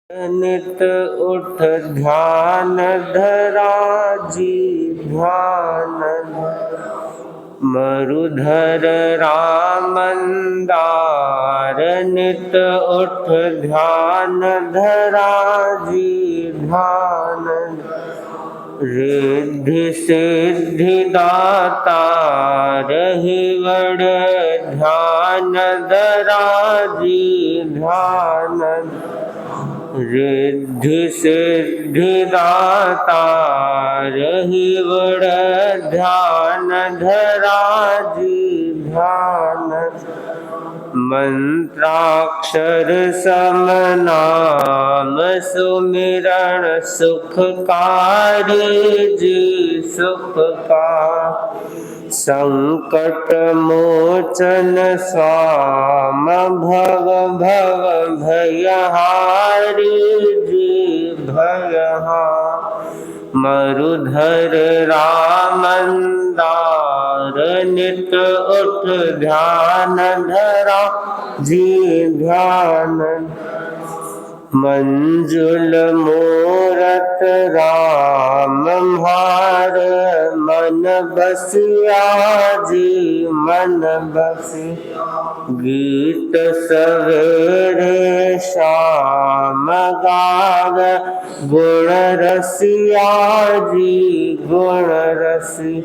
नित उठ ध्यान धरा जी ध्यान मरुधर रामंदार नित उठ ध्यान धरा जी ध्यान रिद्धि सिद्धि दाता रही वड़ ध्यान धरा जी ध्यान रिद्धि सिद्धि दाता रही वड़ ध्यान धरा जी ध्यान मंत्राक्षर सम नाम सुमिरण सुखकारी जी सुखका संकट मोचन स्वाम भव भव भयहारी जी भयहा मरुधर रामंदार नित उठ ध्यान धरा जी ध्यान मंजुल मूरत राम भार मन बसिया जी मन बसी गीत सवेरे शाम गाव गुण रसिया जी गुण रसी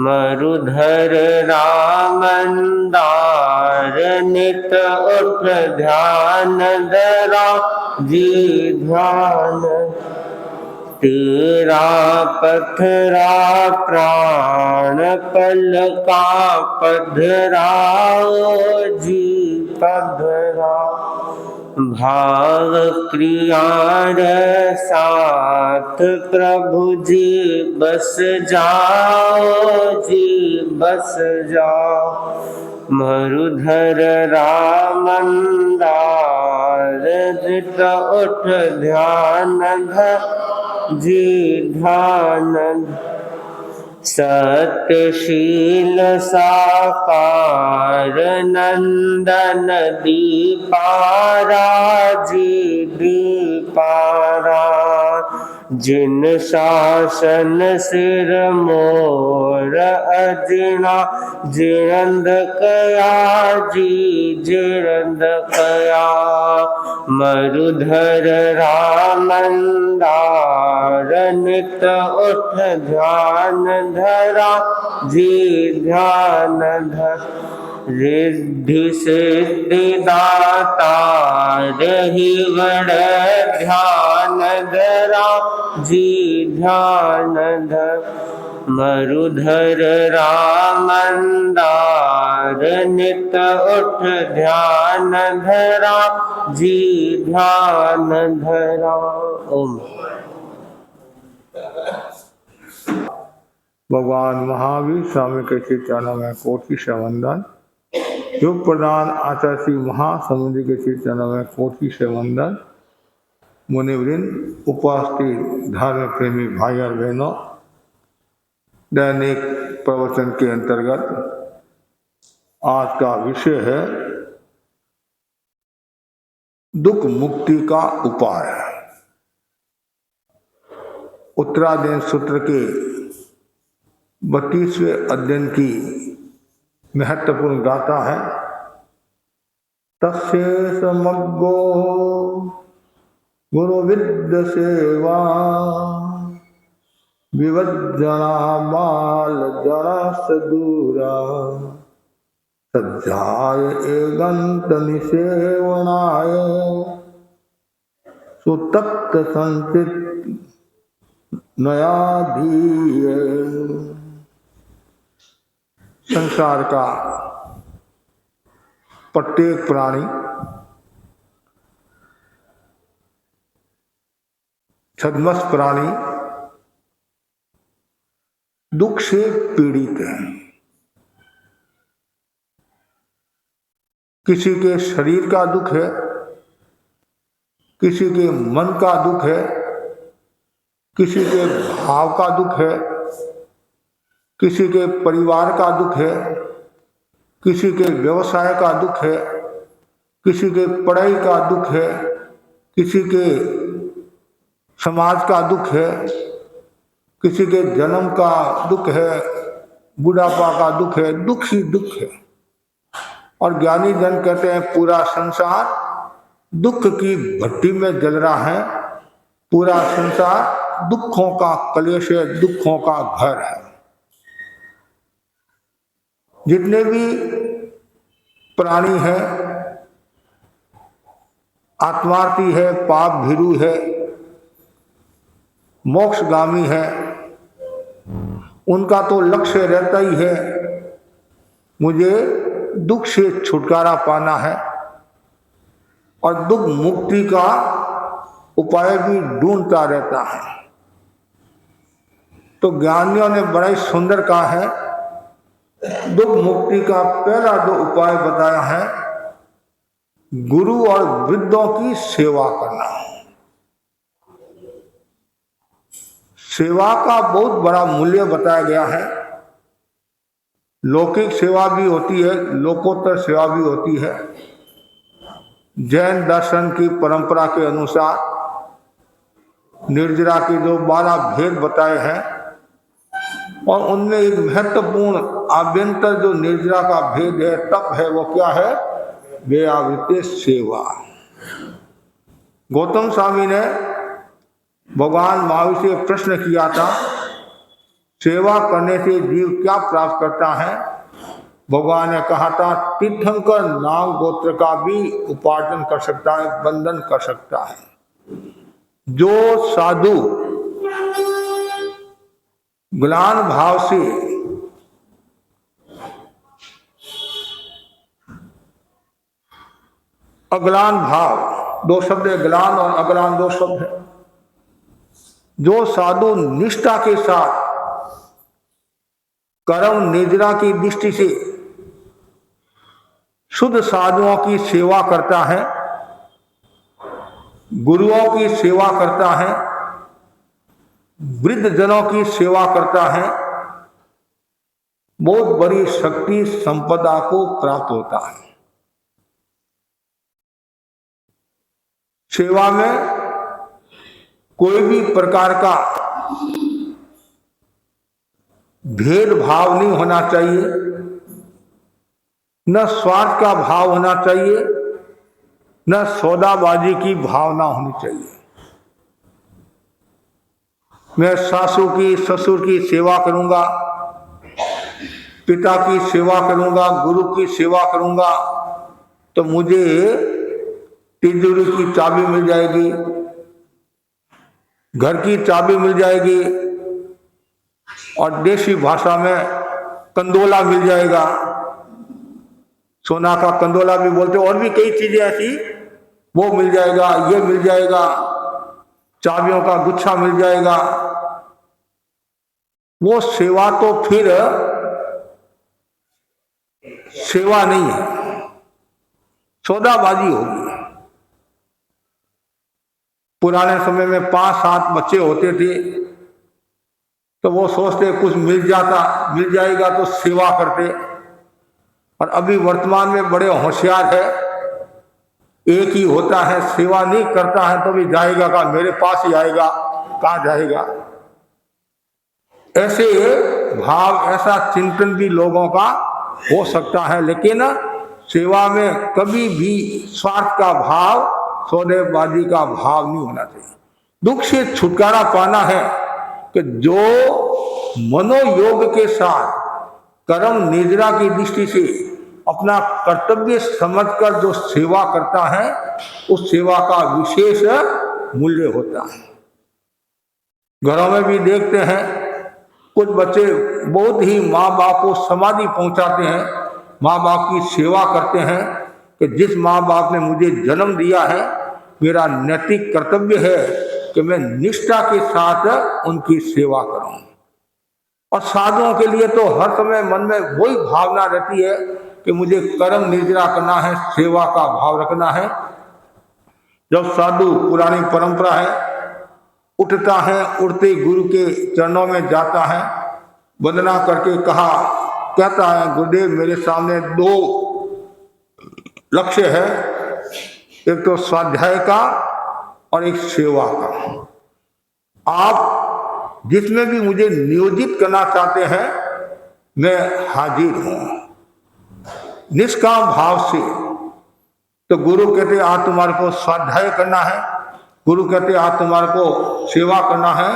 मरुधर रामंदार नित उठ ध्यान धरा जी ध्यान तेरा पथरा प्राण पल का पधराओ जी पधरा भाव क्रिया साथ प्रभु जी बस जाओ जी बस जाओ मरुधर रामंदार नित उठ ध्यान धर जी ध्यान सत्यशील साकार नंदन दीपारा जी दीपारा जिन शासन सिर मोर अजिना जिरंद कया जी जिरंद कया मरुधर रामंदार नित उठ ध्यान धरा जी ध्यान धर रिद्धि सिद्धि दाता रही वड़ ध्यान धरा जी ध्यान धर मरुधर रामंदार नित उठ ध्यान धरा जी ध्यान धरा। ओम। भगवान महावीर स्वामी के श्री चरणों में कोटि से वंदन। योग प्रधान आचार्य श्री महासमुद्र के श्री चरणों में कोटि से वंदन। मुनिवृंद, उपस्थित धर्म प्रेमी भाई और बहनों, दैनिक प्रवचन के अंतर्गत आज का विषय है दुख मुक्ति का उपाय। उत्तरायण सूत्र के 32वें अध्ययन की महत्वपूर्ण गाथा है। तस्य समग्गो गुरु विद्य सेवा विवज्जना माल जड़ा सदूरा सज्जाय एगंत निसेवनाय सुतक्त संचित नयाधीय। संसार का प्रत्येक प्राणी छद्मस प्राणी दुख से पीड़ित है। किसी के शरीर का दुख है, किसी के मन का दुख है, किसी के भाव का दुख है, किसी के परिवार का दुख है, किसी के व्यवसाय का दुख है, किसी के पढ़ाई का दुख है, किसी के समाज का दुख है, किसी के जन्म का दुख है, बुढ़ापा का दुख है, दुख ही दुख है। और ज्ञानी जन कहते हैं पूरा संसार दुख की भट्टी में जल रहा है, पूरा संसार दुखों का कलेश है, दुखों का घर है। जितने भी प्राणी हैं, आत्मार्थी है, पाप भीरु है, मोक्षगामी है, उनका तो लक्ष्य रहता ही है मुझे दुख से छुटकारा पाना है और दुख मुक्ति का उपाय भी ढूंढता रहता है। तो ज्ञानियों ने बड़ा ही सुंदर कहा है, दुख मुक्ति का पहला जो उपाय बताया है, गुरु और वृद्धों की सेवा करना। सेवा का बहुत बड़ा मूल्य बताया गया है। लौकिक सेवा भी होती है, लोकोत्तर सेवा भी होती है। जैन दर्शन की परंपरा के अनुसार निर्जरा के जो 12 भेद बताए हैं और उनमें एक महत्वपूर्ण आभ्यंतर जो निर्जरा का भेद है, तप है, वो क्या है? व्यावृत्ति सेवा। गौतम स्वामी ने भगवान महावीर से प्रश्न किया था, सेवा करने से जीव क्या प्राप्त करता है? भगवान ने कहा था, तीर्थंकर नाम गोत्र का भी उपार्जन कर सकता है, बंधन कर सकता है। जो साधु ग्लान भाव से अग्लान भाव, दो शब्द है, ग्लान और अग्लान दो शब्द है। जो साधु निष्ठा के साथ कर्म निद्रा की दृष्टि से शुद्ध साधुओं की सेवा करता है, गुरुओं की सेवा करता है, वृद्ध जनों की सेवा करता है, बहुत बड़ी शक्ति संपदा को प्राप्त होता है। सेवा में कोई भी प्रकार का भेदभाव नहीं होना चाहिए, न स्वार्थ का भाव होना चाहिए, न सौदाबाजी की भावना होनी चाहिए। मैं सासू की, ससुर की सेवा करूंगा, पिता की सेवा करूंगा, गुरु की सेवा करूंगा, तो मुझे तिजोरी की चाबी मिल जाएगी, घर की चाबी मिल जाएगी और देशी भाषा में कंदोला मिल जाएगा। सोना का कंदोला भी बोलते, और भी कई चीजें ऐसी, वो मिल जाएगा, ये मिल जाएगा, चाबियों का गुच्छा मिल जाएगा। वो सेवा तो फिर सेवा नहीं है, सौदाबाजी होगी। पुराने समय में 5-7 बच्चे होते थे तो वो सोचते कुछ मिल जाएगा तो सेवा करते। और अभी वर्तमान में बड़े होशियार है, एक ही होता है, सेवा नहीं करता है तो भी जाएगा का मेरे पास ही आएगा, कहाँ जाएगा। ऐसे भाव, ऐसा चिंतन भी लोगों का हो सकता है, लेकिन सेवा में कभी भी स्वार्थ का भाव, सौदेबाजी का भाव नहीं होना चाहिए। दुख से छुटकारा पाना है कि जो मनोयोग के साथ कर्म निद्रा की दृष्टि से अपना कर्तव्य समझकर जो सेवा करता है, उस सेवा का विशेष मूल्य होता है। घरों में भी देखते हैं कुछ बच्चे बहुत ही माँ बाप को समाधि पहुंचाते हैं, माँ बाप की सेवा करते हैं कि जिस माँ बाप ने मुझे जन्म दिया है, मेरा नैतिक कर्तव्य है कि मैं निष्ठा के साथ उनकी सेवा करूं। और साधुओं के लिए तो हर समय मन में वही भावना रहती है कि मुझे कर्म निर्जरा करना है, सेवा का भाव रखना है। जब साधु, पुरानी परंपरा है, उठता है, उठते गुरु के चरणों में जाता है, वंदना करके कहता है, गुरुदेव मेरे सामने 2 लक्ष्य है, एक तो स्वाध्याय का और एक सेवा का। आप जिसमें भी मुझे नियोजित करना चाहते हैं मैं हाजिर हूं, निष्काम भाव से। तो गुरु कहते आज तुम्हारे को स्वाध्याय करना है, गुरु कहते आज तुम्हारे को सेवा करना है,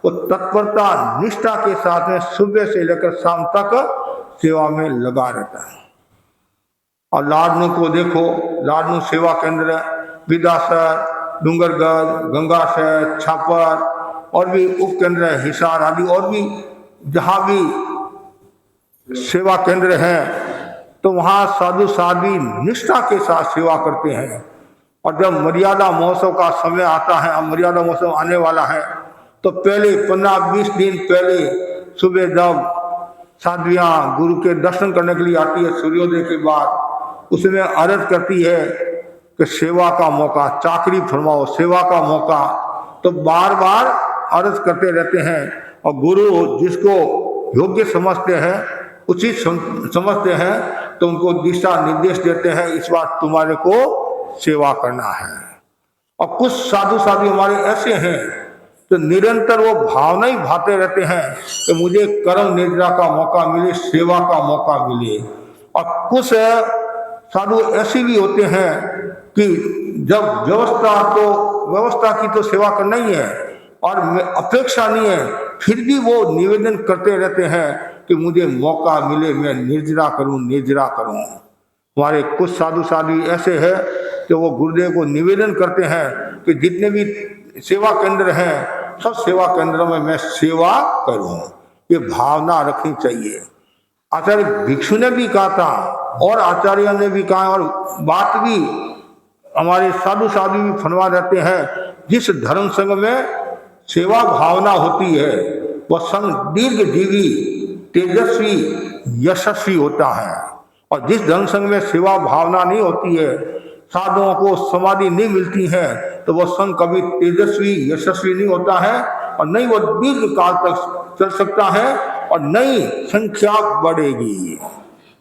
वो तत्परता निष्ठा के साथ में सुबह से लेकर शाम तक सेवा में लगा रहता है। और लाडनू को देखो, लाडनू सेवा केंद्र विदासर, डूंगरगढ़, गंगाशहर, छापर और भी उपकेंद्र है, हिसार आदि और भी जहाँ भी सेवा केंद्र हैं, तो वहाँ साधु साध्वी निष्ठा के साथ सेवा करते हैं। और जब मर्यादा महोत्सव का समय आता है, अब मर्यादा महोत्सव आने वाला है, तो पहले 15-20 दिन पहले सुबह जब साध्वियाँ गुरु के दर्शन करने के लिए आती है सूर्योदय के बाद, उसमें अर्ज करती है कि सेवा का मौका, चाकरी फरमाओ, सेवा का मौका। तो बार बार अर्ज करते रहते हैं और गुरु जिसको योग्य समझते हैं, उचित समझते हैं, तो उनको दिशा निर्देश देते हैं, इस बार तुम्हारे को सेवा करना है। और कुछ साधु साधु हमारे ऐसे हैं तो निरंतर वो भावना ही भाते रहते हैं कि मुझे कर्म निद्रा का मौका मिले, सेवा का मौका मिले। और कुछ साधु ऐसे भी होते हैं कि जब व्यवस्था की तो सेवा करना ही है और अपेक्षा नहीं है, फिर भी वो निवेदन करते रहते हैं कि मुझे मौका मिले, मैं निर्जरा करूं। हमारे कुछ साधु साधु ऐसे हैं कि वो गुरुदेव को निवेदन करते हैं कि जितने भी सेवा केंद्र हैं सब सेवा केंद्रों में मैं सेवा करूं, ये भावना रखनी चाहिए। आचार्य भिक्षु ने भी कहा था और आचार्य ने भी कहा, और बात भी हमारे साधु साधु भी फरमा रहते हैं, जिस धर्म संघ में सेवा भावना होती है वह संघ दीर्घ जीवी, तेजस्वी, यशस्वी होता है। और जिस धर्म संघ में सेवा भावना नहीं होती है, साधुओं को समाधि नहीं मिलती है, तो वह संघ कभी तेजस्वी यशस्वी नहीं होता है और नहीं वो दीर्घ काल तक चल सकता है और नई संख्या बढ़ेगी।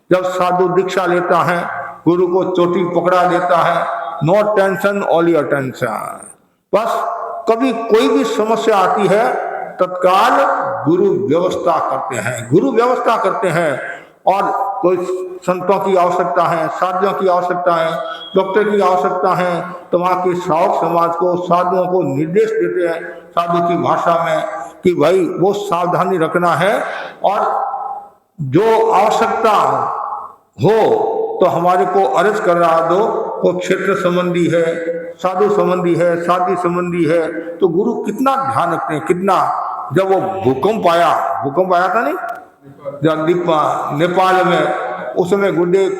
जब साधु दीक्षा लेता है, गुरु को चोटी पकड़ा देता है, no tension all your tension, बस कभी कोई भी समस्या आती है तत्काल गुरु व्यवस्था करते हैं। और कोई संतों की आवश्यकता है, साधुओं की आवश्यकता है, डॉक्टर की आवश्यकता है, तो वहाँ के श्रावक समाज को, साधुओं को निर्देश देते हैं साधु की भाषा में कि भाई वो सावधानी रखना है और जो आवश्यकता हो तो हमारे को अर्ज कर रहा दो। वो क्षेत्र संबंधी है, साधु संबंधी है, साधी संबंधी है, तो गुरु कितना ध्यान रखते हैं, कितना। जब वो भूकंप आया था नहीं, जब नेपाल में, उस समय गुरुदेव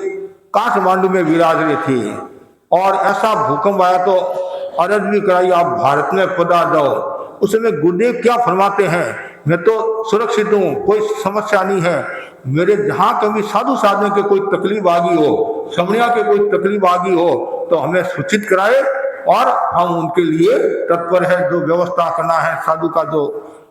काठमांडू में विराज रहे थे और ऐसा भूकंप आया तो अर्ज भी कराई आप भारत में पधार जाओ। उस समय गुरुदेव क्या फरमाते हैं, मैं तो सुरक्षित हूँ, कोई समस्या नहीं है, मेरे जहाँ कभी साधु साधु के कोई तकलीफ आ गई हो, समनिया के कोई तकलीफ आ गई हो तो हमें सूचित कराए और हम उनके लिए तत्पर है। जो व्यवस्था करना है, साधु का जो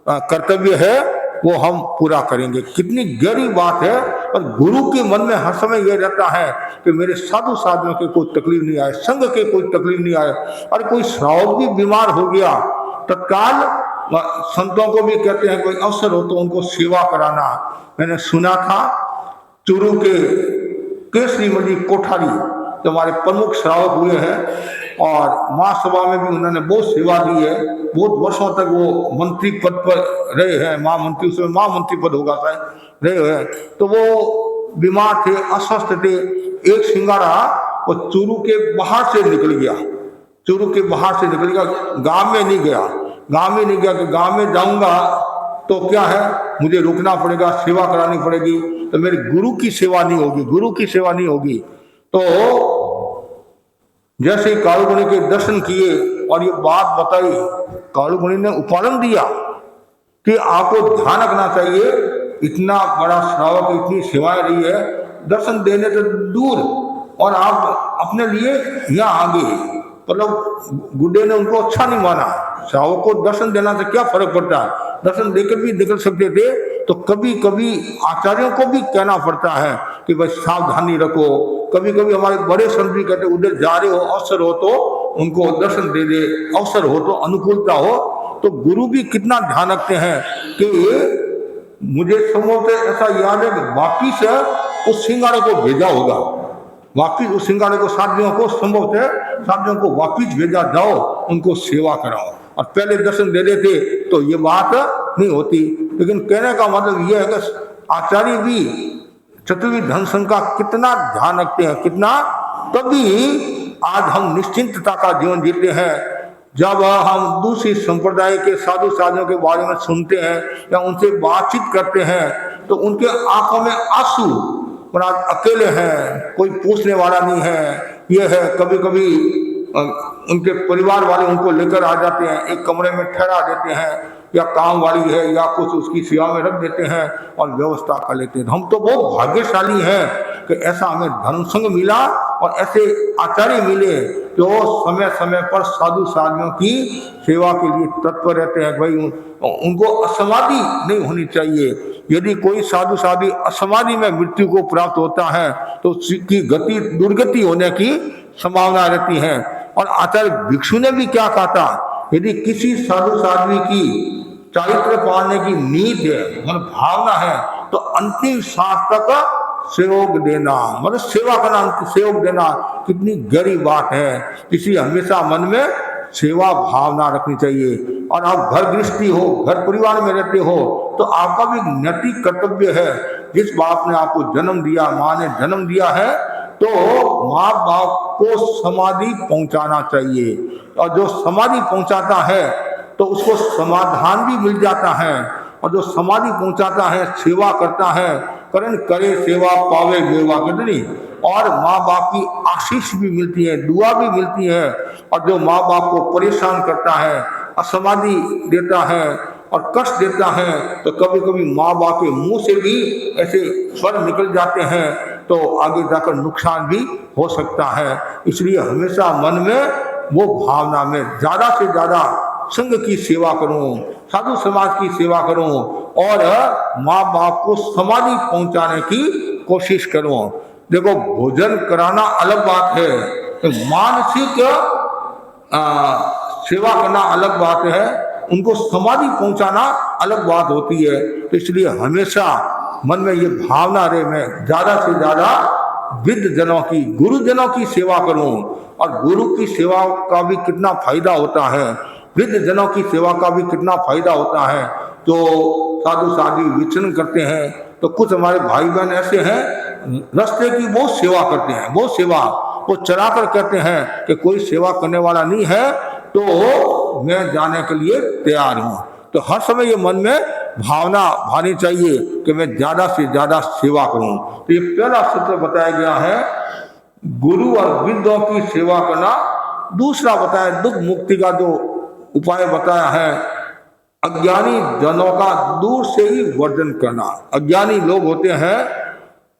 कर्तव्य है वो हम पूरा करेंगे। कितनी गहरी बात है। और गुरु के मन में हर समय ये रहता है कि मेरे साधु साधुओं के कोई तकलीफ नहीं आए, संघ के कोई तकलीफ नहीं आए। और कोई श्रावक भी बीमार हो गया, तत्काल संतों को भी कहते हैं कोई अवसर हो तो उनको सेवा कराना। मैंने सुना था चूरू के केसरी मणि कोठारी जो हमारे प्रमुख श्रावक हुए हैं और महासभा में भी उन्होंने बहुत सेवा दी है, बहुत वर्षों तक वो मंत्री पद पर रहे हैं, महामंत्री, उसमें महामंत्री पद होगा शायद, रहे हैं। तो वो बीमार थे, अस्वस्थ थे। एक सिंगारा वो चूरू के बाहर से निकल गया, गांव में नहीं गया कि गांव में जाऊंगा तो क्या है, मुझे रुकना पड़ेगा, सेवा करानी पड़ेगी, तो मेरे गुरु की सेवा नहीं होगी। तो जैसे कालुगुणी के दर्शन किए और ये बात बताई, कालुगुणी ने उपालन दिया कि आपको ध्यान रखना चाहिए, इतना बड़ा श्रावक, इतनी सेवाएं रही है, दर्शन देने तो दूर और आप अपने लिए यहाँ आ गए। मतलब गुरुदेव ने उनको अच्छा नहीं माना। श्रावक को दर्शन देना से क्या फर्क पड़ता है, दर्शन देकर भी निकल सकते थे। तो कभी कभी आचार्यों को भी कहना पड़ता है कि भाई सावधानी रखो। कभी कभी हमारे बड़े संत भी कहते उधर जा रहे हो, अवसर हो तो उनको दर्शन दे दे, अवसर हो तो, अनुकूलता हो तो गुरु भी कितना ध्यान रखते हैं कि मुझे संभवतः ऐसा याद है कि वापिस उस सिंगाड़े को भेजा होगा, वापिस उस सिंगाड़े को साथियों को संभवतः साथियों को वापिस भेजा, जाओ उनको सेवा कराओ, और पहले दर्शन दे देते तो ये बात नहीं होती। लेकिन कहने का मतलब यह है कि आचार्य भी चतुर्विध धन संघ का कितना ध्यान रखते हैं, कितना, तभी आज हम निश्चिंतता का जीवन जीते हैं। जब हम दूसरी संप्रदाय के साधु साधियों के बारे में सुनते हैं या उनसे बातचीत करते हैं तो उनके आंखों में आंसू, और आज अकेले हैं, कोई पूछने वाला नहीं है, ये है। कभी कभी उनके परिवार वाले उनको लेकर आ जाते हैं, एक कमरे में ठहरा देते हैं, या काम वाली है या कुछ उसकी सेवा में रख देते हैं और व्यवस्था कर लेते हैं। हम तो बहुत भाग्यशाली हैं कि ऐसा हमें धर्म संघ मिला और ऐसे आचार्य मिले जो समय समय पर साधु साधियों की सेवा के लिए तत्पर रहते हैं। भाई उनको असमाधि नहीं होनी चाहिए। यदि कोई साधु साधु असमाधि में मृत्यु को प्राप्त होता है तो उसकी गति दुर्गति होने की संभावना रहती है। और आचार्य भिक्षु ने भी क्या कहा था, यदि किसी साधु साध्वी की चारित्र पालने की नीड है, मतलब भावना है, तो अंतिम सांस तक सहयोग देना, मतलब सेवा करना, सहयोग देना कितनी गहरी बात है। इसलिए हमेशा मन में सेवा भावना रखनी चाहिए। और आप घर गृहस्थी हो, घर परिवार में रहते हो तो आपका भी नैतिक कर्तव्य है। जिस बाप ने आपको जन्म दिया, माँ ने जन्म दिया है, तो माँ बाप को समाधि पहुंचाना चाहिए। और जो समाधि पहुंचाता है तो उसको समाधान भी मिल जाता है। और जो समाधि पहुंचाता है, सेवा करता है, करें करे सेवा पावे बेवा, कहते नहीं। और माँ बाप की आशीष भी मिलती है, दुआ भी मिलती है। और जो माँ बाप को परेशान करता है, असमाधि देता है और कष्ट देता है, तो कभी कभी माँ बाप के मुंह से भी ऐसे स्वर निकल जाते हैं, तो आगे जाकर नुकसान भी हो सकता है। इसलिए हमेशा मन में वो भावना में ज्यादा से ज्यादा संघ की सेवा करूं, साधु समाज की सेवा करूं और माँ बाप को समाधि पहुंचाने की कोशिश करूं। देखो, भोजन कराना अलग बात है, तो मानसिक सेवा करना अलग बात है, उनको समाधि पहुंचाना अलग बात होती है। तो इसलिए हमेशा मन में ये भावना रहे, मैं ज्यादा से ज्यादा वृद्ध जनों की, गुरुजनों की सेवा करूं। और गुरु की सेवा का भी कितना फायदा होता है, वृद्ध जनों की सेवा का भी कितना फायदा होता है। जो साधु साधु विचरण करते हैं, तो कुछ हमारे भाई बहन ऐसे हैं रास्ते की बहुत सेवा करते हैं, बहुत सेवा वो चला कर कहते हैं कि कोई सेवा करने वाला नहीं है तो मैं जाने के लिए तैयार हूँ। तो हर समय ये मन में भावना भानी चाहिए कि मैं ज्यादा से ज्यादा सेवा करूँ। तो ये पहला सूत्र बताया गया है, गुरु और वृद्धों की सेवा करना। दूसरा बताया दुख मुक्ति का जो उपाय बताया है, अज्ञानी जनों का दूर से ही वर्जन करना। अज्ञानी लोग होते हैं,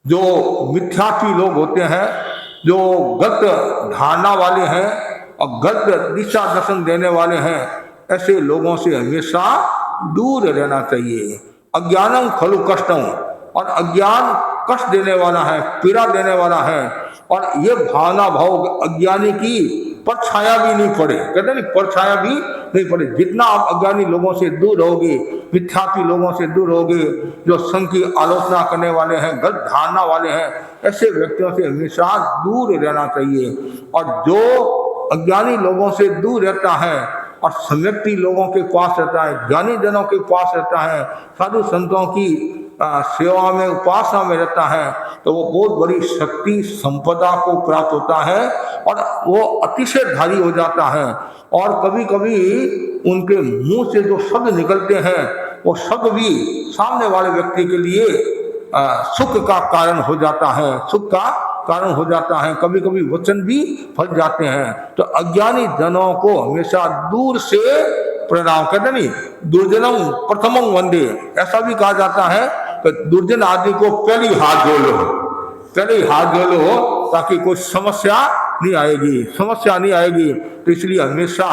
जो मिथ्यात्वी लोग होते हैं, जो गलत धारणा वाले हैं और गलत दिशा दर्शन देने वाले हैं, ऐसे लोगों से हमेशा दूर रहना चाहिए। अज्ञानम खलु कष्टम, और अज्ञान कष्ट देने वाला है, पीड़ा देने वाला है। और ये भावना भाव अज्ञानी की परछाया भी नहीं पड़े, कहते नहीं, परछाया भी नहीं पड़े। जितना आप अज्ञानी लोगों से दूर रहोगे, मिथ्यात्वी लोगों से दूर रहोगे, जो संघ की आलोचना करने वाले हैं, गलत धारणा वाले हैं, ऐसे व्यक्तियों से हमेशा दूर रहना चाहिए। और जो अज्ञानी लोगों से दूर रहता है और सम्यक्ति लोगों के पास रहता है, ज्ञानी जनों के पास रहता है, साधु संतों की सेवा में, उपासना में रहता है, तो वो बहुत बड़ी शक्ति संपदा को प्राप्त होता है और वो अतिशयधारी हो जाता है। और कभी कभी उनके मुंह से जो शब्द निकलते हैं, वो शब्द भी सामने वाले व्यक्ति के लिए सुख का कारण हो जाता है, सुख का कारण हो जाता है। कभी कभी वचन भी फंस जाते हैं। तो अज्ञानी जनों को हमेशा दूर से प्रणाम, कहते नहीं, दुर्जनम प्रथमं वंदे, ऐसा भी कहा जाता है कि दुर्जन आदमी को पहले हाथ धो लो, पहले हाथ धो लो, ताकि कोई समस्या नहीं आएगी, समस्या नहीं आएगी। तो इसलिए हमेशा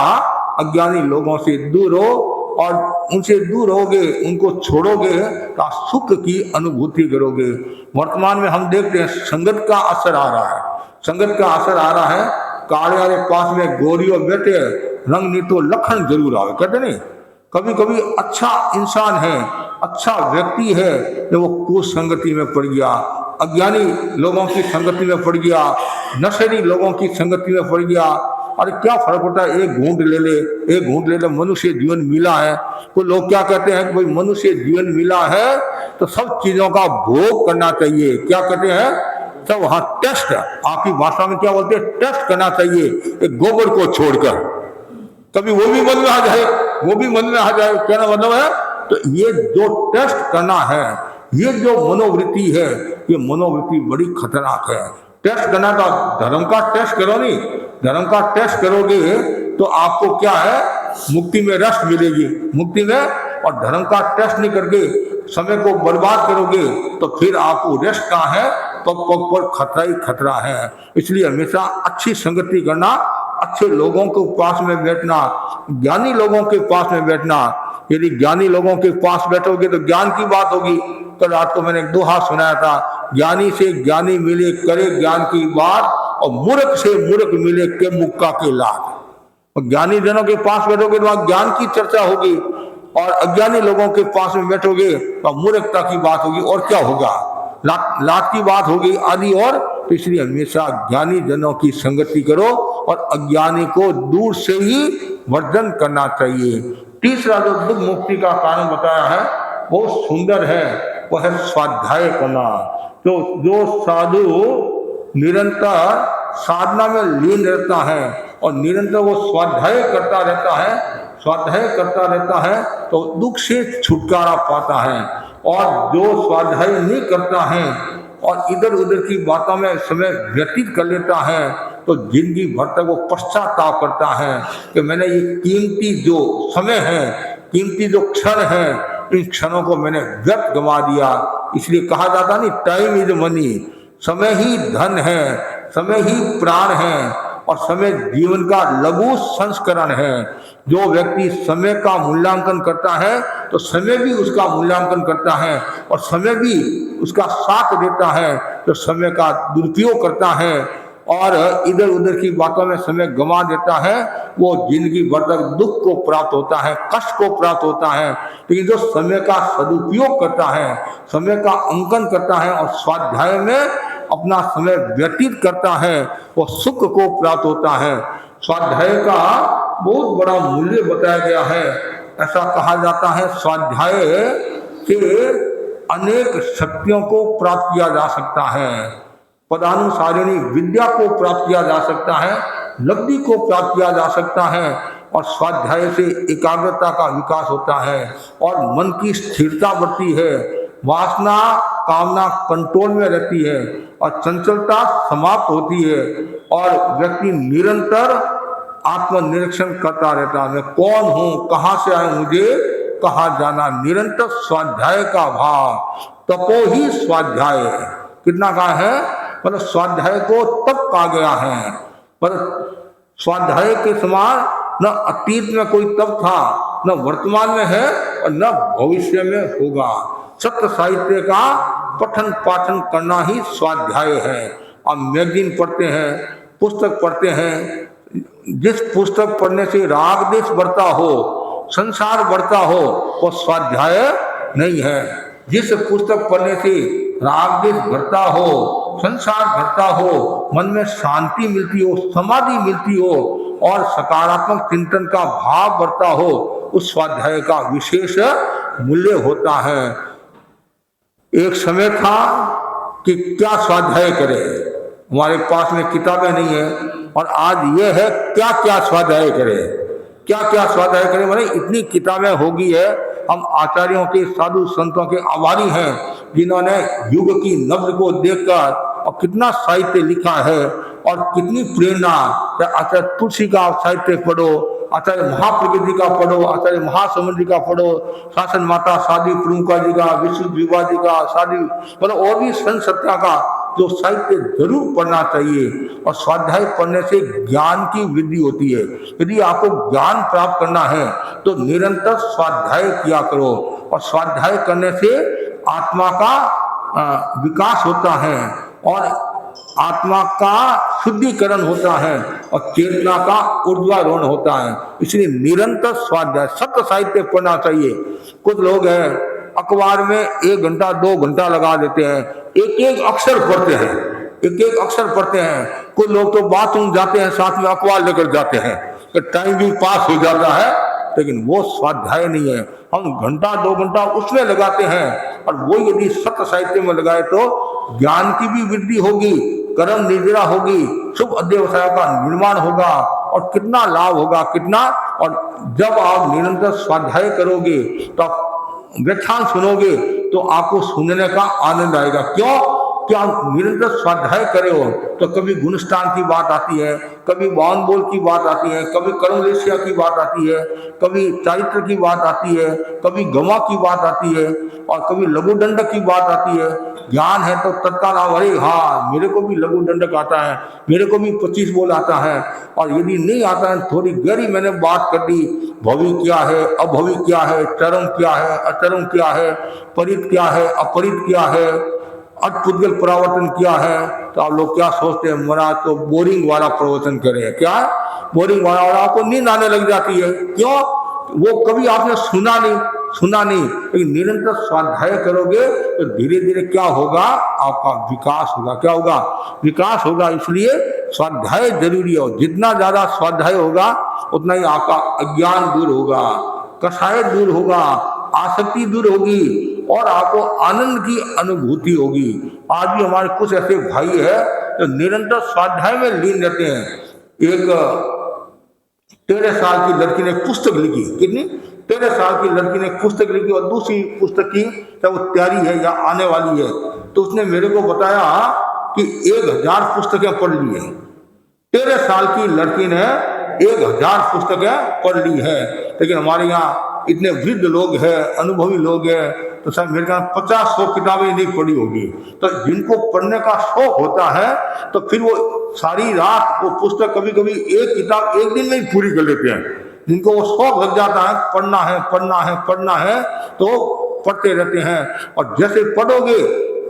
अज्ञानी लोगों से दूर हो, और उनसे दूर होगे, उनको छोड़ोगे तो सुख की अनुभूति करोगे। वर्तमान में हम देखते हैं संगत का असर आ रहा है, संगत का असर आ रहा है। काले वाले पास में गोरी और बैठे, रंग नहीं तो लखन जरूर आवे, कहते नहीं। कभी कभी अच्छा इंसान है, अच्छा व्यक्ति है, तो वो कुसंगति में पड़ गया, अज्ञानी लोगों की संगति में पड़ गया, नशेड़ी लोगों की संगति में पड़ गया। अरे क्या फर्क पड़ता है, एक घूंट ले ले, एक घूंट ले ले, मनुष्य जीवन मिला है। तो लोग क्या कहते हैं कि भाई मनुष्य जीवन मिला है तो सब चीजों का भोग करना चाहिए। क्या कहते हैं सब, वहां टेस्ट, आपकी भाषा में क्या बोलते हैं, टेस्ट करना चाहिए एक गोबर को छोड़कर। कभी वो भी मन में आ जाए, वो भी मन में आ जाए, कहना मतलब है। तो ये जो टेस्ट करना है, ये जो मनोवृत्ति है, ये मनोवृत्ति बड़ी खतरनाक है। टेस्ट करना तो धर्म का टेस्ट करो नहीं, धर्म का टेस्ट करोगे तो आपको क्या है, मुक्ति में रस मिलेगी, मुक्ति में। और धर्म का टेस्ट नहीं करके समय को बर्बाद करोगे तो फिर आपको रेस्ट कहाँ है, पग पग पर खतरा ही खतरा है। इसलिए हमेशा अच्छी संगति करना, अच्छे लोगों के पास में बैठना, ज्ञानी लोगों के पास में बैठना। यदि ज्ञानी लोगों के पास बैठोगे तो ज्ञान की बात होगी। कल रात को मैंने एक दोहा सुनाया था, ज्ञानी से ज्ञानी मिले करे ज्ञान की बात, और मूर्ख से मूर्ख मिले के मुक्का के लाभ। और ज्ञानी जनों के पास बैठोगे तो वहां ज्ञान की चर्चा होगी, और अज्ञानी लोगों के पास में बैठोगे तो मूर्खता की बात होगी, और क्या होगा, लात की बात होगी आदि। और तो इसलिए हमेशा ज्ञानी जनों की संगति करो और अज्ञानी को दूर से ही वर्जन करना चाहिए। तीसरा जो दुख मुक्ति का कारण बताया है बहुत सुंदर है, वह है स्वाध्याय करना। तो जो साधु निरंतर साधना में लीन रहता है और निरंतर वो स्वाध्याय करता रहता है, स्वाध्याय करता रहता है तो दुख से छुटकारा पाता है। और जो स्वाध्याय नहीं करता है और इधर उधर की बातों में समय व्यतीत कर लेता है तो जिंदगी भर तक वो पश्चाताप करता है कि मैंने ये कीमती जो समय है, कीमती जो क्षण है, इन क्षणों को मैंने व्यर्थ गंवा दिया। इसलिए कहा जाता नहीं, टाइम इज मनी, समय ही धन है, समय ही प्राण है, और समय जीवन का लघु संस्करण है। जो व्यक्ति समय का मूल्यांकन करता है तो समय भी उसका मूल्यांकन करता है, और समय भी उसका साथ देता है। तो समय का दुरुपयोग करता है और इधर उधर की बातों में समय गंवा देता है, वो जिंदगी भर तक दुख को प्राप्त होता है, कष्ट को प्राप्त होता है। लेकिन जो समय का सदुपयोग करता है, समय का अंकन करता है और स्वाध्याय में अपना समय व्यतीत करता है, वो सुख को प्राप्त होता है। स्वाध्याय का बहुत बड़ा मूल्य बताया गया है। ऐसा कहा जाता है स्वाध्याय से अनेक शक्तियों को प्राप्त किया जा सकता है। पदानुसारिणी विद्या को प्राप्त किया जा सकता है, लब्धि को प्राप्त किया जा सकता है, और स्वाध्याय से एकाग्रता का विकास होता है और मन की स्थिरता बढ़ती है, वासना कामना कंट्रोल में रहती है और चंचलता समाप्त होती है, और व्यक्ति निरंतर आत्मनिरीक्षण करता रहता है, मैं कौन हूँ, कहाँ से आया, मुझे कहाँ जाना। निरंतर स्वाध्याय का भाव, तपो ही स्वाध्याय, कितना कहा है, मतलब स्वाध्याय को तप कहा गया है। पर स्वाध्याय के समान न अतीत में कोई तप था, न वर्तमान में है और न भविष्य में होगा। सत्य साहित्य का पठन पाठन करना ही स्वाध्याय है। आप मैगजीन पढ़ते हैं, पुस्तक पढ़ते हैं, जिस पुस्तक पढ़ने से राग देश बढ़ता हो, संसार बढ़ता हो, वो स्वाध्याय नहीं है। जिस पुस्तक पढ़ने से राग देश बढ़ता हो, संसार बढ़ता हो, मन में शांति मिलती हो, समाधि मिलती हो और सकारात्मक चिंतन का भाव बढ़ता हो, उस स्वाध्याय का विशेष मूल्य होता है। एक समय था कि क्या स्वाध्याय करें, हमारे पास में किताबें नहीं है, और आज ये है क्या क्या स्वाध्याय करें, क्या क्या स्वाध्याय करें। मतलब इतनी किताबें हो गई है, हम आचार्यों के, साधु संतों के आभारी हैं जिन्होंने युग की नब्ज को देखकर और कितना साहित्य लिखा है और कितनी प्रेरणा। आचार्य तुलसी का साहित्य पढ़ो, आचार्य महाप्रज्ञ जी का पढ़ो, आचार्य महासमुद्र जी का पढ़ो, शासन माता साधी प्रमुखा जी का, विश्व विभा जी का, साधी मतलब और भी संत सत्या का जो साहित्य जरूर पढ़ना चाहिए। और स्वाध्याय पढ़ने से ज्ञान की वृद्धि होती है। यदि आपको ज्ञान प्राप्त करना है तो निरंतर स्वाध्याय किया करो, और स्वाध्याय करने से आत्मा का विकास होता है और आत्मा का शुद्धिकरण होता है और चेतना का ऊर्ध्वारोहण होता है। इसलिए निरंतर स्वाध्याय सत्य साहित्य पढ़ना चाहिए। कुछ लोग हैं अखबार में 1 घंटा 2 घंटा लगा देते हैं, एक एक अक्षर पढ़ते हैं, एक एक अक्षर पढ़ते हैं। कुछ लोग तो बाथरूम जाते हैं साथ में अखबार लेकर जाते हैं, तो टाइम भी पास हो जाता है, लेकिन वो स्वाध्याय नहीं है। हम घंटा 2 घंटा उसमें लगाते हैं, और वो यदि सत्य साहित्य में लगाए तो ज्ञान की भी वृद्धि होगी, कर्म निद्रा होगी, शुभ अध्यवसाय का निर्माण होगा, और कितना लाभ होगा, कितना। और जब आप निरंतर स्वाध्याय करोगे तो आप व्याख्यान सुनोगे तो आपको सुनने का आनंद आएगा। क्यों? कि आप निरंतर स्वाध्याय करे हो तो कभी गुणस्थान की बात आती है, कभी बावन बोल की बात आती है, कभी कर्मलेशिया की बात आती है, कभी चारित्र की बात आती है, कभी गमा की बात आती है, और कभी लघु दंडक की बात आती है। ज्ञान है तो तत्काल अरे हाँ मेरे को भी लघु दंडक आता है, मेरे को भी 25 बोल आता है। और यदि नहीं आता है थोड़ी गहरी मैंने बात कर दी, भवि क्या है, अभवि क्या है, चरम क्या है, अचरम क्या है, परित क्या है, अपरित क्या है, अटपुद्गल परावर्तन क्या है, तो आप लोग क्या सोचते हैं महाराज तो बोरिंग वाला प्रवचन करें। क्या बोरिंग वाला, और आपको नींद आने लग जाती है। क्यों? वो कभी आपने सुना नहीं। लेकिन निरंतर स्वाध्याय करोगे तो धीरे धीरे क्या होगा, आपका विकास होगा। क्या होगा? विकास होगा। इसलिए स्वाध्याय जरूरी है। जितना ज्यादा स्वाध्याय होगा उतना ही आपका अज्ञान दूर होगा, कषाय दूर होगा, आसक्ति दूर होगी, और आपको आनंद की अनुभूति होगी। आज भी हमारे कुछ ऐसे भाई है जो निरंतर स्वाध्याय में लीन रहते हैं। एक 13 साल की लड़की ने पुस्तक लिखी, कितनी 13 साल की लड़की ने पुस्तक लिखी, और दूसरी पुस्तक की चाहे वो तैयारी है या आने वाली है, तो उसने मेरे को बताया कि 1000 पुस्तकें पढ़ ली है। 13 साल की लड़की ने 1000 पुस्तकें पढ़ ली है। लेकिन हमारे यहाँ इतने वृद्ध लोग हैं, अनुभवी लोग हैं, तो शायद मेरे ख्याल 50-100 किताबें नहीं पढ़ी होगी। तो जिनको पढ़ने का शौक होता है तो फिर वो सारी रात वो पुस्तक, कभी कभी एक किताब एक दिन में ही पूरी कर लेते हैं। जिनको वो शौक लग जाता है पढ़ना है, तो पढ़ते रहते हैं। और जैसे पढ़ोगे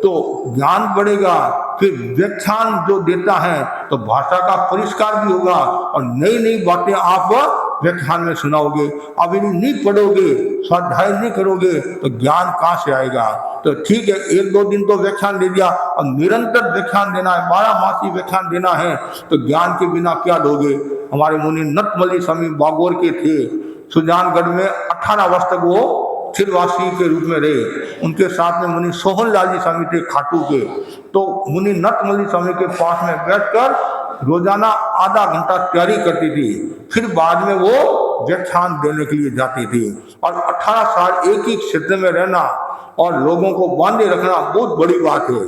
तो ज्ञान बढ़ेगा, फिर व्याख्यान जो देता है तो भाषा का परिष्कार भी होगा, और नई नई बातें आप व्याख्यान में सुनाओगे। अब यदि नहीं पढ़ोगे, स्वाध्याय नहीं करोगे तो ज्ञान कहाँ से आएगा? तो ठीक है 1-2 दिन तो व्याख्यान दे दिया, और निरंतर व्याख्यान देना है, 12 मासी व्याख्यान देना है, तो ज्ञान के बिना क्या दोगे? हमारे मुनि नटमल्ली स्वामी बागोर के थे, सुजानगढ़ में 18 वर्ष तक वो छिलवासी के रूप में रहे। उनके साथ में मुनि सोहनलाल जी स्वामी थे खाटू के। तो मुनि नटमल्ली स्वामी के पास में बैठकर रोजाना आधा घंटा तैयारी करती थी, फिर बाद में वो व्याख्यान देने के लिए जाती थी। और 18 साल एक ही क्षेत्र में रहना और लोगों को बांधे रखना बहुत बड़ी बात है।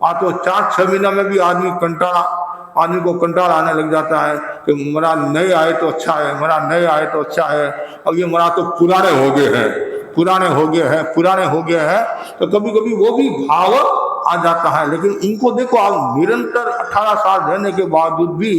आज तो 4-6 महीना में भी आदमी को कंटाल आने लग जाता है कि मरा नए आए तो अच्छा है, मरा नए आए तो अच्छा है, अब ये मरा तो पुराने हो गए हैं, तो कभी कभी वो भी भाव आ जाता है। लेकिन उनको देखो, आप निरंतर 18 साल रहने के बावजूद भी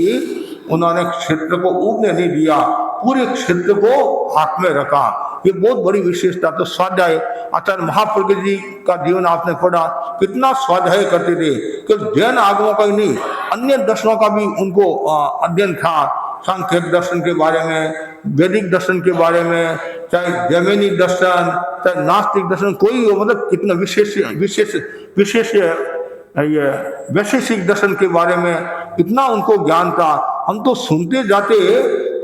उन्होंने क्षेत्र को उगने नहीं दिया, पूरे क्षेत्र को हाथ में रखा। ये बहुत बड़ी विशेषता। तो स्वाध्याय, आचार्य महाप्रज्ञ जी का जीवन आपने पढ़ा, कितना स्वाध्याय करते थे। केवल जैन आगमों का ही नहीं, अन्य दर्शनों का भी उनको अध्ययन था। सांख्य दर्शन के बारे में, वैदिक दर्शन के बारे में, चाहे जैमिनी दर्शन, चाहे नास्तिक दर्शन, कोई हो, मतलब कितना विशेष ये वैशेषिक दर्शन के बारे में इतना उनको ज्ञान था। हम तो सुनते जाते,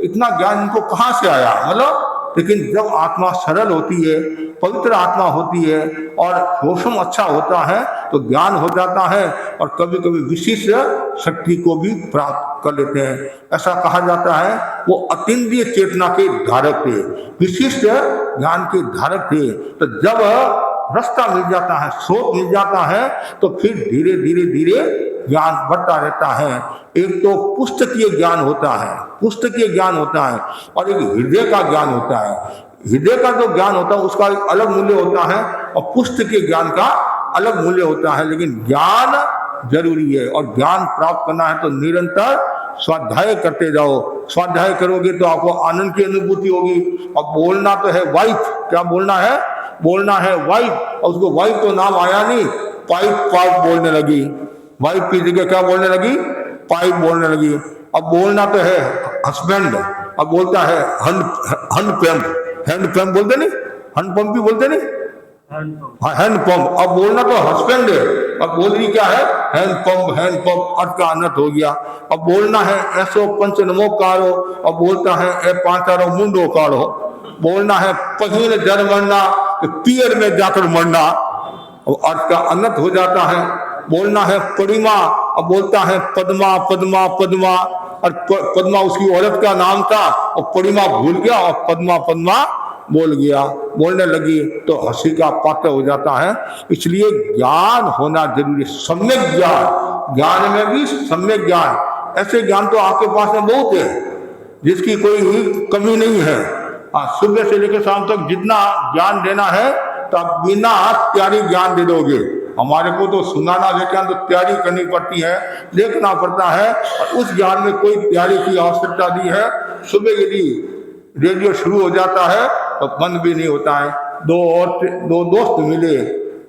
इतना ज्ञान इनको कहाँ से आया, मतलब। लेकिन जब आत्मा सरल होती है, पवित्र आत्मा होती है, और होशम अच्छा होता है तो ज्ञान हो जाता है, और कभी कभी विशिष्ट शक्ति को भी प्राप्त कर लेते हैं। ऐसा कहा जाता है वो अतीन्द्रिय चेतना के धारक थे, विशिष्ट ज्ञान के धारक थे। तो जब रास्ता मिल जाता है, स्रोत मिल जाता है, तो फिर धीरे धीरे ज्ञान बढ़ता रहता है। एक तो पुस्तकीय ज्ञान होता है, और एक हृदय का ज्ञान होता है। हृदय का जो ज्ञान होता है उसका एक अलग मूल्य होता है, और पुस्तकीय ज्ञान का अलग मूल्य होता है। लेकिन ज्ञान जरूरी है, और ज्ञान प्राप्त करना है तो निरंतर स्वाध्याय करते जाओ। स्वाध्याय करोगे तो आपको आनंद की अनुभूति होगी। और बोलना तो है वाइफ, क्या बोलना है वाइफ, और उसको वाइफ तो नाम आया नहीं, पाइप बोलने लगी। वाइफ की जगह क्या बोलने लगी, पाइप बोलने लगी। अब बोलना तो है हस्बैंड, अब बोलता है हैंड पंप बोलते नहीं, हैंड पंप भी बोलते नहीं, हैंड पंप। अब बोलना तो हस्बैंड है, अब बोल रही क्या है, हैंड पंप, अर्थ का अनर्थ हो गया। अब बोलना है ऐसो पंच नमो कारो, अब बोलता है ए पांचारो मुंडो काढ़ो। बोलना है पहीन जर मरना, पियर में जाकर मरना, अर्थ का अनर्थ हो जाता है। बोलना है परिमा, अब बोलता है पद्मा, और पद्मा उसकी औरत का नाम था और परिमा भूल गया और पद्मा बोल गया, बोलने लगी तो हंसी का पात्र हो जाता है। इसलिए ज्ञान होना जरूरी, सम्यक ज्ञान में भी सम्यक ज्ञान। ऐसे ज्ञान तो आपके पास में बहुत है जिसकी कोई कमी नहीं है। सुबह से लेकर शाम तक जितना ज्ञान देना है तो आप बिना तैयारी ज्ञान दे दोगे। हमारे को तो सुनाना लेकिन तो तैयारी करनी पड़ती है, देखना पड़ता है, और उस ज्ञान में कोई तैयारी की आवश्यकता नहीं है। सुबह यदि रेडियो शुरू हो जाता है तो बंद भी नहीं होता है। दो दोस्त मिले,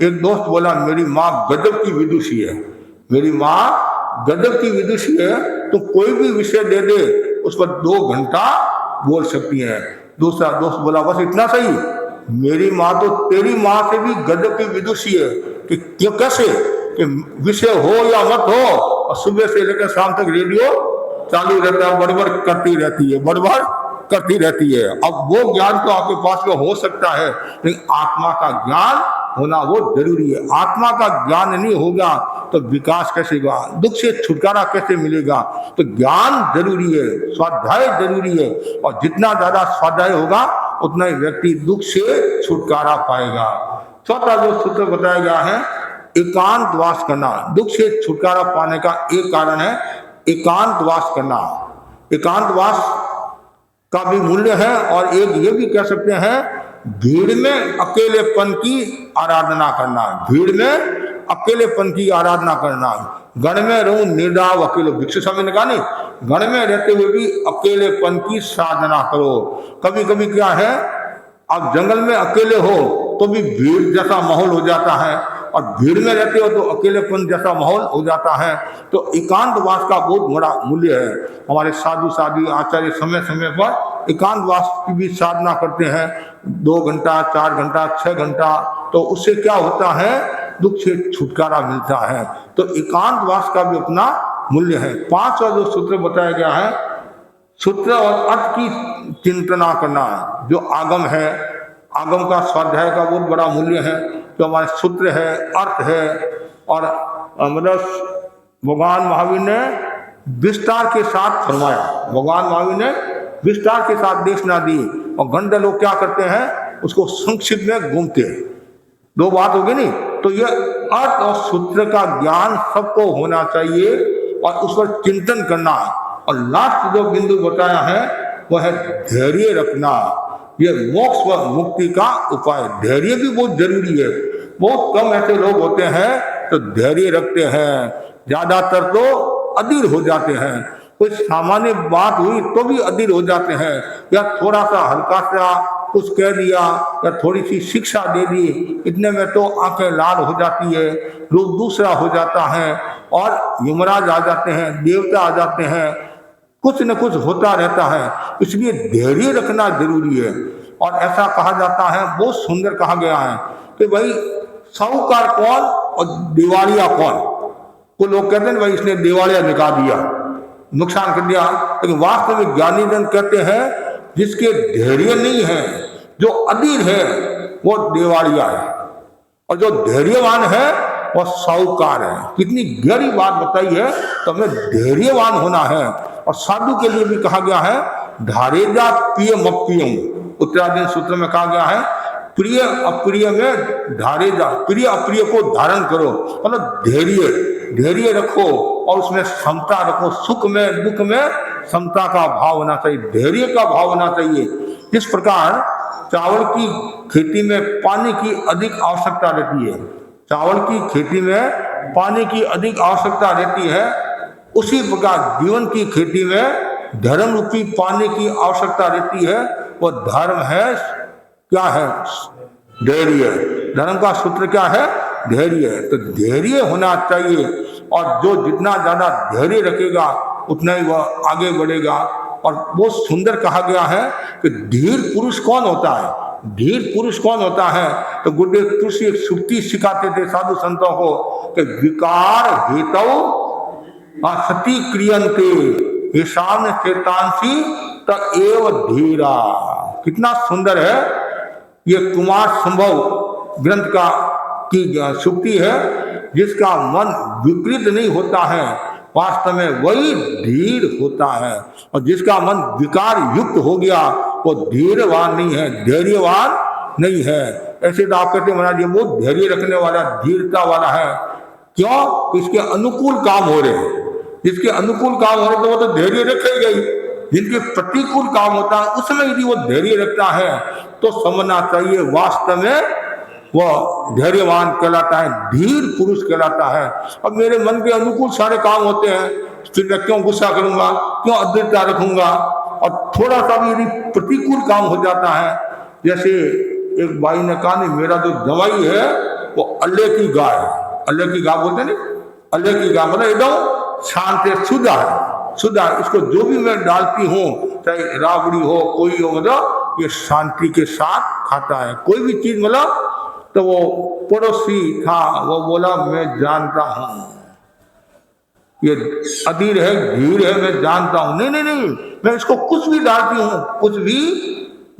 एक दोस्त बोला मेरी माँ गजब की विदुषी है, मेरी माँ गजब की विदुषी है, तो कोई भी विषय दे दे उस पर 2 घंटा बोल सकती है। दूसरा दोस्त बोला बस इतना सही, मेरी माँ तो तेरी माँ से भी गजब की विदुषी है। कि क्यों, कैसे, कि विषय हो या मत हो, और सुबह से लेकर शाम तक रेडियो चालू रहता है, बड़बड़ करती रहती है। अब वो ज्ञान तो आपके पास में हो सकता है, लेकिन आत्मा का ज्ञान होना वो जरूरी है। आत्मा का ज्ञान नहीं होगा तो विकास कैसे होगा, दुख से छुटकारा कैसे मिलेगा। तो ज्ञान जरूरी है, स्वाध्याय जरूरी है, और जितना ज्यादा स्वाध्याय होगा उतना ही व्यक्ति दुख से छुटकारा पाएगा। चौथा जो सूत्र बताया गया है, एकांतवास करना। दुख से छुटकारा पाने का एक कारण है एकांतवास करना। एकांतवास का भी मूल्य है, और एक ये भी कह सकते हैं भीड़ में अकेलेपन की आराधना करना। भीड़ में अकेलेपन की आराधना करना। गण में रहूं निर्दाव अकेले, भिक्षु स्वामी ने कहा नहीं, गण में रहते हुए भी अकेलेपन की साधना करो। कभी कभी क्या है, आप जंगल में अकेले हो तो भी भीड़ जैसा माहौल हो जाता है, और भीड़ में रहते हो तो अकेलेपन जैसा माहौल हो जाता है। तो एकांतवास का बहुत बड़ा मूल्य है। हमारे साधु साधु आचार्य समय समय पर एकांतवास की भी साधना करते हैं, 2 घंटा 4 घंटा 6 घंटा। तो उससे क्या होता है, दुख से छुटकारा मिलता है। तो एकांतवास का भी अपना मूल्य है। 5वां जो सूत्र बताया गया है, सूत्र और अर्थ की चिंतना करना। जो आगम है, आगम का स्वाध्याय का बहुत बड़ा मूल्य है। जो हमारे सूत्र है, अर्थ है, और मतलब भगवान महावीर ने विस्तार के साथ फरमाया। भगवान महावीर ने विस्तार के साथ देशना दी, और गंदे लोग क्या करते हैं, उसको संक्षिप्त में घूमते हैं। 2 बात होगी नहीं। तो ये अर्थ और सूत्र का ज्ञान सबको होना चाहिए, और उस पर चिंतन करना। और लास्ट जो बिंदु बताया है वह है धैर्य रखना। ये मोक्ष व मुक्ति का उपाय। धैर्य भी बहुत जरूरी है। बहुत कम ऐसे लोग होते हैं तो धैर्य रखते हैं, ज्यादातर तो अधीर हो जाते हैं। कुछ सामान्य बात हुई तो भी अधीर हो जाते हैं, या थोड़ा सा हल्का सा कुछ कह दिया या थोड़ी सी शिक्षा दे दी, इतने में तो आंखें लाल हो जाती है, रूप दूसरा हो जाता है, और यमराज आ जाते हैं, देवता आ जाते हैं, कुछ न कुछ होता रहता है। इसलिए धैर्य रखना जरूरी है। और ऐसा कहा जाता है, बहुत सुंदर कहा गया है कि भाई साहूकार कौन और दिवालिया कौन। को लोग कहते हैं भाई इसने दिवालिया निकाल दिया, नुकसान कर दिया, लेकिन वास्तव में ज्ञानी जन कहते हैं जिसके धैर्य नहीं है, जो अधीर है, वो दिवालिया है, और जो धैर्यवान है वह साहूकार है। कितनी गहरी बात बताई है। तो हमें धैर्यवान होना है। और साधु के लिए भी कहा गया है धारेजा पियम अप्रियम। उत्तराधीन सूत्र में कहा गया है प्रिय अप्रिय में धारेजा, प्रिय अप्रिय को धारण करो, मतलब धैर्य रखो, और उसमें समता रखो। सुख में दुख में समता का भाव होना चाहिए, धैर्य का भाव होना चाहिए। इस प्रकार चावल की खेती में पानी की अधिक आवश्यकता रहती है, चावल की खेती में पानी की अधिक आवश्यकता रहती है, उसी प्रकार जीवन की खेती में धर्म रूपी पानी की आवश्यकता रहती है। वो धर्म है, क्या है, धैर्य। धर्म का सूत्र क्या है, धैर्य। तो धैर्य होना चाहिए। और जो जितना ज्यादा धैर्य रखेगा उतना ही वह आगे बढ़ेगा। और बहुत सुंदर कहा गया है कि धीर पुरुष कौन होता है, धीर पुरुष कौन होता है। तो गुरुदेव तुलसी एक सुक्ति सिखाते थे साधु संतों को कि विकार हेतु सती क्रियंते ईशान चेतांसी तएव धीरा। कितना सुंदर है ये कुमार संभव ग्रंथ का की सुक्ति है। जिसका मन विपरीत नहीं होता है वास्तव में वही धीर होता है, और जिसका मन विकार युक्त हो गया वो धीरवान नहीं है, धैर्यवान नहीं है। ऐसे तो आप कहते हैं महाराज ये बहुत धैर्य रखने वाला धीरता वाला है। क्यों? इसके अनुकूल काम हो रहे हैं, जिसके अनुकूल काम हो रहे तो वो तो धैर्य रखेगा ही। जिनके प्रतिकूल काम होता है उसमें यदि वो धैर्य रखता है तो समझना चाहिए वास्तव में वह धैर्यवान कहलाता है, धीर पुरुष कहलाता है। अब मेरे मन के अनुकूल सारे काम होते हैं, फिर मैं क्यों गुस्सा करूंगा, क्यों अधीरता रखूंगा। और थोड़ा सा भी यदि प्रतिकूल काम हो जाता है, जैसे एक भाई ने कहा नहीं मेरा जो दवाई है वो अल्लाह की गाय है, अल्लाह की गाय बोलते नहीं, अल्लाह की गाय मतलब एकदम शांत है, शुद्ध है, शुद्ध है। इसको जो भी मैं डालती हूँ चाहे राबड़ी हो कोई हो, मतलब ये शांति के साथ खाता है। कोई भी चीज मतलब तो वो पड़ोसी था वो बोला मैं जानता हूं ये अधीर है धीर है, मैं जानता हूं, नहीं नहीं नहीं मैं इसको कुछ भी डालती हूं कुछ भी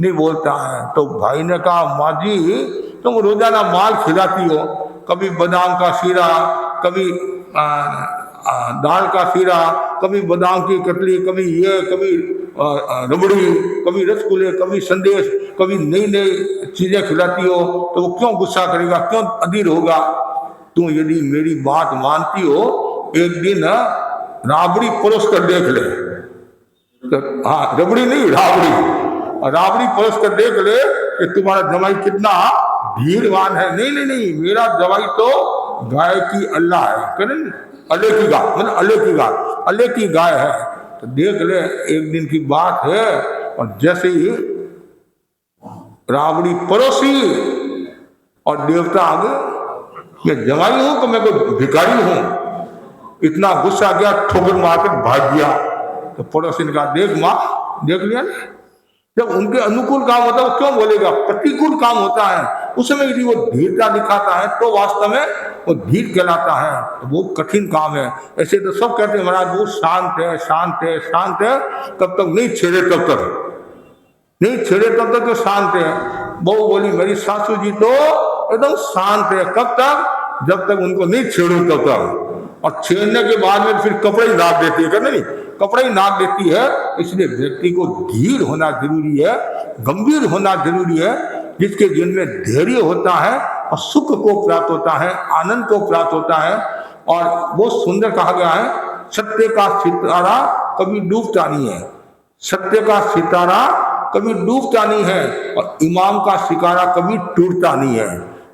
नहीं बोलता है। तो भाई ने कहा माँ जी तुम रोजाना माल खिलाती हो, कभी बादाम का शीरा, कभी दाल का शीरा, कभी बादाम की कतली, कभी ये, कभी रबड़ी, कभी रसगुल्ले, कभी संदेश, कभी नई नई चीजें खिलाती हो, तो वो क्यों गुस्सा करेगा, क्यों अधीर होगा। तुम यदि मेरी बात मानती हो एक दिन राबड़ी परोस कर देख ले, हाँ रबड़ी नहीं राबड़ी, राबड़ी परोस कर देख ले कि तुम्हारा जमाई कितना धीरवान है। नहीं नहीं नहीं मेरा जमाई तो गाय की अल्लाह है, करें अल्लाह की गाय, मतलब अल्लाह की गाय, अल्लाह की गाय है। तो देख ले एक दिन की बात है। और जैसे ही राबड़ी परोसी और देवता आगे, मैं जमाई हूं कि मैं कोई भिखारी हूं, इतना गुस्सा गया ठोकर मारकर भाग गया। तो पड़ोसी ने कहा देख माँ देख लिया ना, जब उनके अनुकूल काम होता है वो क्यों बोलेगा, प्रतिकूल काम होता है उसमें यदि वो धीरता दिखाता है तो वास्तव में वो धीर कहलाता है। तो बहुत कठिन काम है। ऐसे तो सब कहते हैं महाराज वो शांत है शांत है शांत है, तब तक नहीं छेड़े तब तक नहीं छेड़े तब तक तो शांत है। बहू बोली मेरी सासू जी तो एकदम शांत है, कब तक, जब तक उनको नहीं छेड़ो तब तक। और छेड़ने के बाद में फिर कपड़े ही नाप देती है, कहते नहीं कपड़े ही नाप देती है। इसलिए व्यक्ति को धीर होना जरूरी है, गंभीर होना जरूरी है। जिसके जीवन में धैर्य होता है और सुख को प्राप्त होता है, आनंद को प्राप्त होता है। और बहुत सुंदर कहा गया है सत्य का सितारा कभी डूबता नहीं है, सत्य का सितारा कभी डूबता नहीं है, और इमाम का सितारा कभी टूटता नहीं है।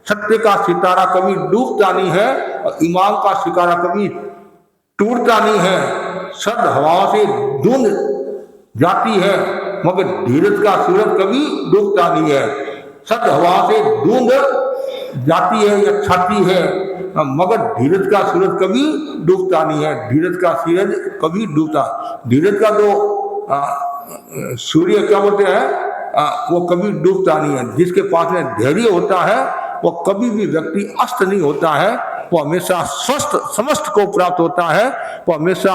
सत्य का सितारा कभी डूबता नहीं है और इमाम का सितारा कभी टूटता नहीं है। सर्द हवाओं से धुंध जाती है मगर धीरज का सूरज कभी डूबता नहीं है। सर्द हवाओं से धुंध जाती है या छाती है मगर धीरज का सूरज कभी डूबता नहीं है। धीरज का सूरज कभी डूबता, धीरज का जो सूर्य क्या बोलते हैं वो कभी डूबता नहीं है। जिसके पास में धैर्य होता है वो कभी भी व्यक्ति अस्त नहीं होता है, वो हमेशा स्वस्थ समस्त को प्राप्त होता है, वो हमेशा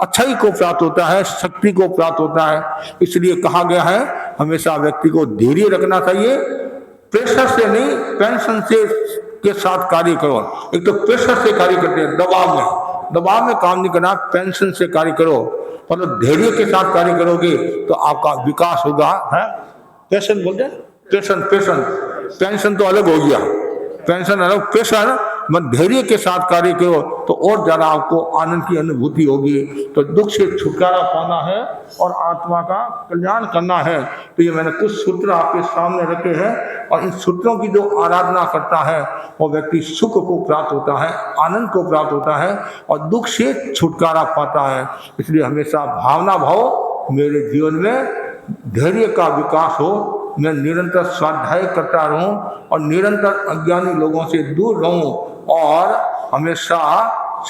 अच्छाई को प्राप्त होता है, शक्ति को प्राप्त होता है। इसलिए कहा गया है हमेशा व्यक्ति को धैर्य रखना चाहिए। प्रेशर से नहीं पेंशन से के साथ कार्य करो। एक तो प्रेशर से कार्य करते हैं, दबाव में काम नहीं करना, पेंशन से कार्य करो, मतलब धैर्य के साथ कार्य करोगे तो आपका विकास होगा। है पेंशन बोलते हैं, पेंशन तो अलग हो गया, पेंशन अलग, पेंशन मन धैर्य के साथ कार्य करो तो और ज्यादा आपको आनंद की अनुभूति होगी। तो दुख से छुटकारा पाना है और आत्मा का कल्याण करना है। तो ये मैंने कुछ सूत्र आपके सामने रखे हैं और इन सूत्रों की जो आराधना करता है वो व्यक्ति सुख को प्राप्त होता है, आनंद को प्राप्त होता है और दुख से छुटकारा पाता है। इसलिए हमेशा भावना भाव मेरे जीवन में धैर्य का विकास हो, मैं निरंतर स्वाध्याय करता रहूं और निरंतर अज्ञानी लोगों से दूर रहूं और हमेशा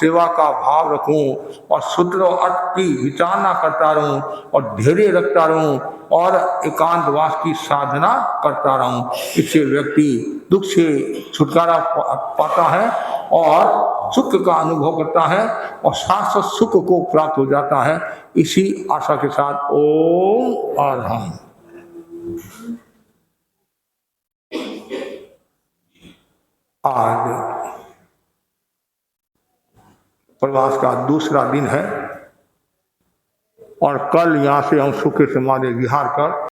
सेवा का भाव रखूं और शुद्र और अर्थ की विचारना करता रहूं और धैर्य रखता रहूं और एकांतवास की साधना करता रहूं। इससे व्यक्ति दुख से छुटकारा पाता है और सुख का अनुभव करता है और शाश्वत सुख को प्राप्त हो जाता है। इसी आशा के साथ ओम आरहम। आज प्रवास का दूसरा दिन है और कल यहाँ से हम सुख समाधि विहार कर